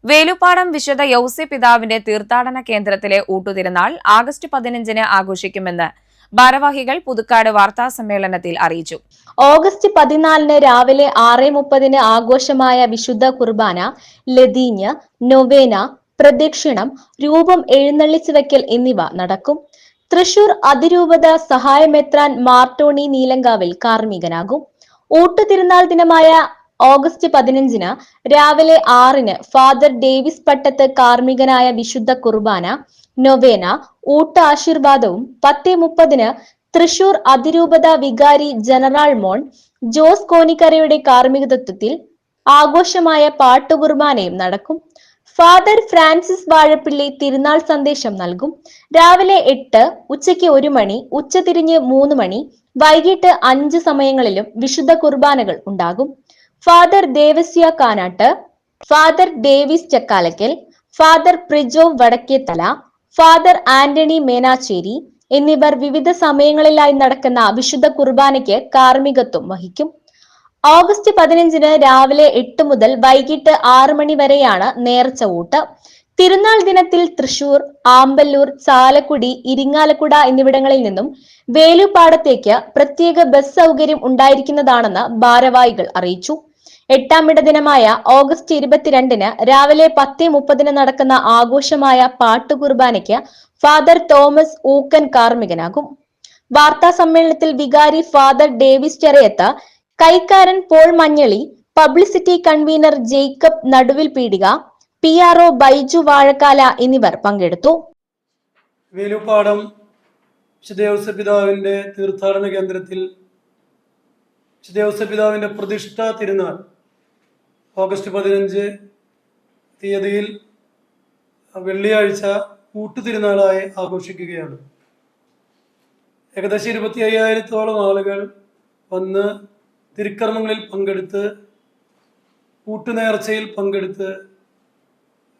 വേലുപ്പാടം വിശുദ്ധ യൗസേ പിതാവിന്റെ തീർത്ഥാടന കേന്ദ്രത്തിലെ ഊട്ടുതിരുനാൾ ആഗസ്റ്റ് 15-ന് ആഘോഷിക്കുമെന്ന് ഭാരവാഹികൾ പുതുക്കാട് വാർത്താസമ്മേളനത്തിൽ അറിയിച്ചു. ഓഗസ്റ്റ് 14-ന് രാവിലെ 6:30-ന് ആഘോഷമായ വിശുദ്ധ കുർബാന, ലതീഞ്ഞ്, നൊവേന, പ്രദക്ഷിണം, രൂപം എഴുന്നള്ളിച്ചു വയ്ക്കൽ എന്നിവ നടക്കും. തൃശൂർ അതിരൂപത സഹായമെത്രാൻ മാർട്ടോണി നീലങ്കാവിൽ കാർമ്മികനാകും. ഊട്ടുതിരുനാൾ ദിനമായ ഓഗസ്റ്റ് 15-ന് രാവിലെ 6-ന് ഫാദർ ഡേവിസ് പട്ടത്ത് കാർമ്മികനായ വിശുദ്ധ കുർബാന, നൊവേന, ഊട്ട് ആശീർവാദവും 10:30-ന് തൃശൂർ അതിരൂപത വികാരി ജനറൽ മോൺ ജോസ് കോനിക്കരയുടെ കാർമ്മികത്വത്തിൽ ആഘോഷമായ പാട്ടുകുർബാനയും നടക്കും. ഫാദർ ഫ്രാൻസിസ് വാഴപ്പിള്ളി തിരുനാൾ സന്ദേശം നൽകും. രാവിലെ 8, ഉച്ചയ്ക്ക് 1 മണി, ഉച്ചതിരിഞ്ഞ് 3 മണി, വൈകിട്ട് 5 സമയങ്ങളിലും വിശുദ്ധ കുർബാനകൾ ഉണ്ടാകും. Father Devasya Kanattu, father Davis Chakkalakkal, father Prijo Vadakkethala, father Antony Menachery എന്നിവർ വിവിധ സമയങ്ങളിലായി നടക്കുന്ന വിശുദ്ധ കുർബാനയ്ക്ക് കാർമ്മികത്വം വഹിക്കും. ഓഗസ്റ്റ് 15-ന് രാവിലെ 8 മുതൽ വൈകിട്ട് 6 മണി വരെയാണ് നേർച്ച ഊട്ട്. തിരുനാൾ ദിനത്തിൽ തൃശൂർ, ആമ്പല്ലൂർ, ചാലക്കുടി, ഇരിങ്ങാലക്കുട എന്നിവിടങ്ങളിൽ നിന്നും വേലുപ്പാടത്തേക്ക് പ്രത്യേക ബസ് സൗകര്യം ഉണ്ടായിരിക്കുന്നതാണെന്ന് ഭാരവാഹികൾ അറിയിച്ചു. 8-ാം ഇടദിനമായ ഓഗസ്റ്റ് 22-ന് രാവിലെ 10:30-ന് നടക്കുന്ന ആഘോഷമായ പാട്ടുകുർബാനയ്ക്ക് ഫാദർ തോമസ് ഊക്കൻ കാർമ്മികനാകും. വാർത്താ സമ്മേളനത്തിൽ വികാരി ഫാദർ ഡേവിസ് ചെറിയത്ത്, കൈക്കാരൻ Paul Manjali, publicity convener Jacob Naduvil Peedika, PRO Baiju Vazhakkala എന്നിവർ പങ്കെടുത്തു. വേലുപ്പാടം വിശുദ്ധ യൗസേ പിതാവിന്റെ തീർത്ഥാടന കേന്ദ്രത്തിൽ വിശുദ്ധ യൗസേ പിതാവിന്റെ പ്രതിഷ്ഠാ തിരുനാൾ ഓഗസ്റ്റ് 15 തീയതിയിൽ വെള്ളിയാഴ്ച ഊട്ടുതിരുനാളായി ആഘോഷിക്കുകയാണ്. ഏകദേശം 25,000-ഓളം ആളുകൾ വന്ന് തിരുക്കർമ്മങ്ങളിൽ പങ്കെടുത്ത്, ഊട്ടുനേർച്ചയിൽ പങ്കെടുത്ത്,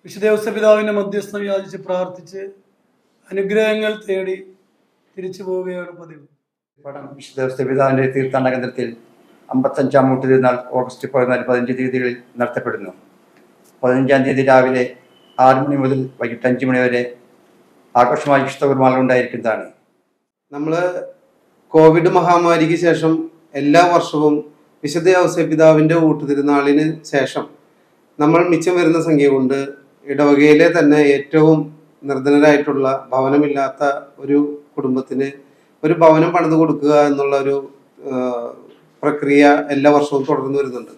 വിശുദ്ധ യൗസേ പിതാവിന്റെ മധ്യസ്ഥം യാചിച്ച് പ്രാർത്ഥിച്ച് അനുഗ്രഹങ്ങൾ തേടി തിരിച്ചു പോവുകയാണ് പതിവ്. വിശുദ്ധ യൗസേ പിതാവിന്റെ തീർത്ഥാടന കേന്ദ്രത്തിൽ 55-ാം ഊട്ടുതിരുനാൾ ഓഗസ്റ്റ് 14, 15 തീയതികളിൽ നടത്തപ്പെടുന്നു. 15-ാം തീയതി രാവിലെ 6 മണി മുതൽ വൈകിട്ട് 5 മണി വരെ ആഘോഷമായ വിശുദ്ധ കുർബാന ഉണ്ടായിരിക്കുന്നതാണ്. നമ്മൾ കോവിഡ് മഹാമാരിക്ക് ശേഷം എല്ലാ വർഷവും വിശുദ്ധ യൗസേ പിതാവിൻ്റെ ഊട്ടുതിരുനാളിന് ശേഷം നമ്മൾ മിച്ചം വരുന്ന സംഖ്യ കൊണ്ട് ഇടവകയിലെ തന്നെ ഏറ്റവും നിർധനരായിട്ടുള്ള ഭവനമില്ലാത്ത ഒരു കുടുംബത്തിന് ഒരു ഭവനം പണിത് കൊടുക്കുക എന്നുള്ള ഒരു പ്രക്രിയ എല്ലാ വർഷവും തുടർന്നു വരുന്നുണ്ട്.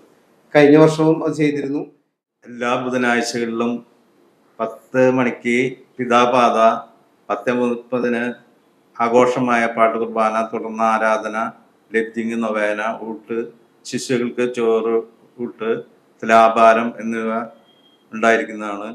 കഴിഞ്ഞ വർഷവും അത് ചെയ്തിരുന്നു. എല്ലാ ബുധനാഴ്ചകളിലും 10 മണിക്ക് പിതാപാത, 10:30-ന് ആഘോഷമായ പാട്ടുകുർബാന, തുടർന്ന് ആരാധന, ലത്തിങ്, നൊവേന, ഊട്ട്, ശിശുക്കൾക്ക് ചോറ് ഊട്ട്, തുലാഭാരം എന്നിവ ഉണ്ടായിരിക്കുന്നതാണ്.